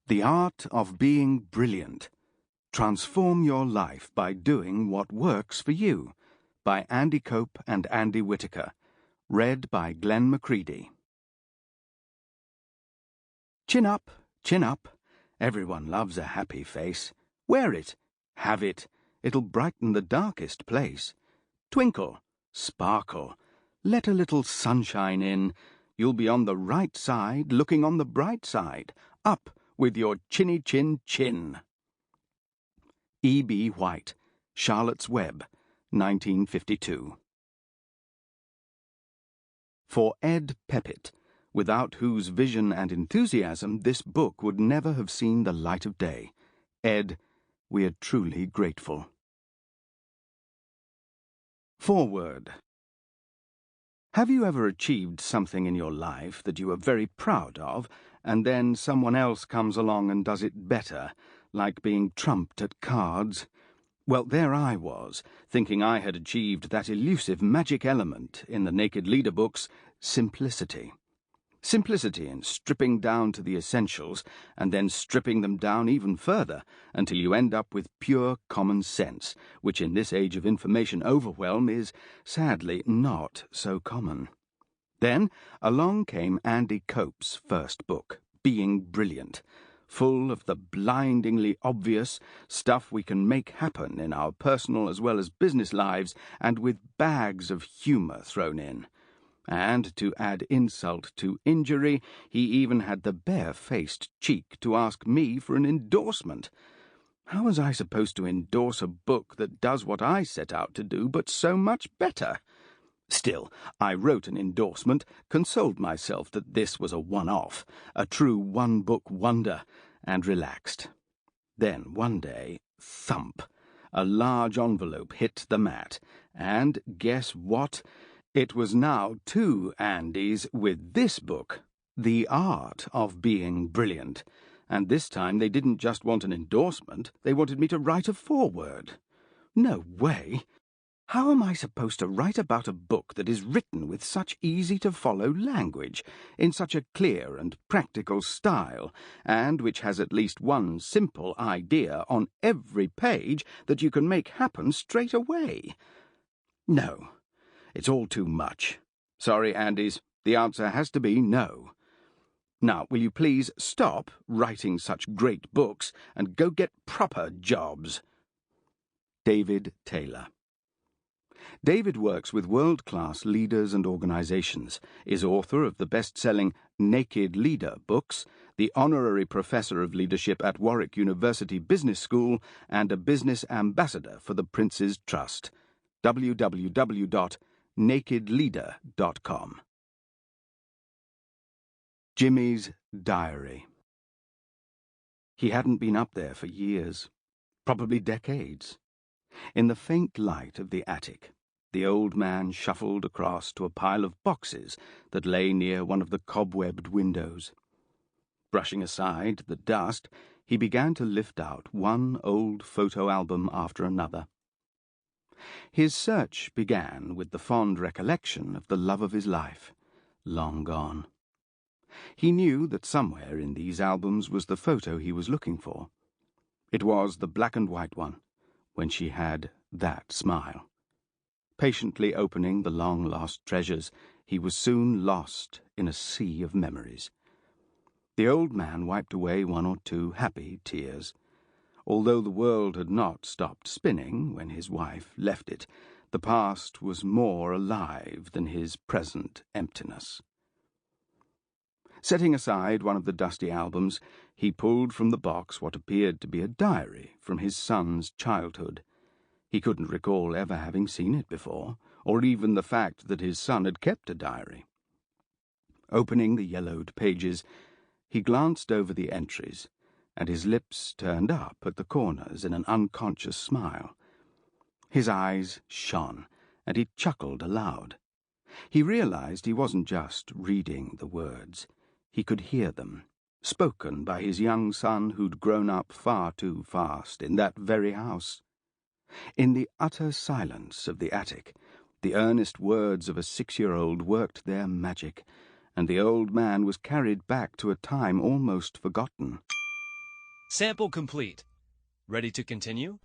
The Art of Being Brilliant. Transform your life by doing what works for you. By Cope and Andy Whittaker. Read by Glen Mccready. Chin up, chin up. Everyone loves a happy face. Wear it, have it. It'll brighten the darkest place. Twinkle, sparkle. Let a little sunshine in. You'll be on the right side, looking on the bright side. Up with your chinny chin chin. E.B. White, Charlotte's Web, 1952. For Ed Peppett, without whose vision and enthusiasm this book would never have seen the light of day. Ed, we are truly grateful. Foreword. Have you ever achieved something in your life that you are very proud of, and then someone else comes along and does it better, like being trumped at cards? Well, there I was, thinking I had achieved that elusive magic element in the Naked Leader books, simplicity. Simplicity in stripping down to the essentials, and then stripping them down even further, until you end up with pure common sense, which in this age of information overwhelm is, sadly, not so common. Then along came Andy Cope's first book, Being Brilliant, full of the blindingly obvious stuff we can make happen in our personal as well as business lives, and with bags of humour thrown in. And, to add insult to injury, he even had the bare-faced cheek to ask me for an endorsement. How was I supposed to endorse a book that does what I set out to do, but so much better? Still, I wrote an endorsement, consoled myself that this was a one-off, a true one-book wonder, and relaxed. Then, one day, thump, a large envelope hit the mat, and guess what? It was now 2 Andys with this book, The Art of Being Brilliant, and this time they didn't just want an endorsement, they wanted me to write a foreword. No way! How am I supposed to write about a book that is written with such easy-to-follow language, in such a clear and practical style, and which has at least one simple idea on every page that you can make happen straight away? No. It's all too much. Sorry, Andys, the answer has to be no. Now, will you please stop writing such great books and go get proper jobs? David Taylor. David works with world-class leaders and organizations, is author of the best-selling Naked Leader books, the honorary professor of leadership at Warwick University Business School, and a business ambassador for the Prince's Trust. www.nakedleader.com. Jimmy's diary. He hadn't been up there for years, probably decades. In the faint light of the attic, the old man shuffled across to a pile of boxes that lay near one of the cobwebbed windows. Brushing aside the dust, he began to lift out one old photo album after another. His search began with the fond recollection of the love of his life, long gone. He knew that somewhere in these albums was the photo he was looking for. It was the black-and-white one, when she had that smile. Patiently opening the long-lost treasures, he was soon lost in a sea of memories. The old man wiped away 1 or 2 happy tears. Although the world had not stopped spinning when his wife left it, the past was more alive than his present emptiness. Setting aside one of the dusty albums, he pulled from the box what appeared to be a diary from his son's childhood. He couldn't recall ever having seen it before, or even the fact that his son had kept a diary. Opening the yellowed pages, he glanced over the entries, and his lips turned up at the corners in an unconscious smile. His eyes shone, and he chuckled aloud. He realized he wasn't just reading the words. He could hear them, spoken by his young son who'd grown up far too fast in that very house. In the utter silence of the attic, the earnest words of a 6-year-old worked their magic, and the old man was carried back to a time almost forgotten. Sample complete. Ready to continue?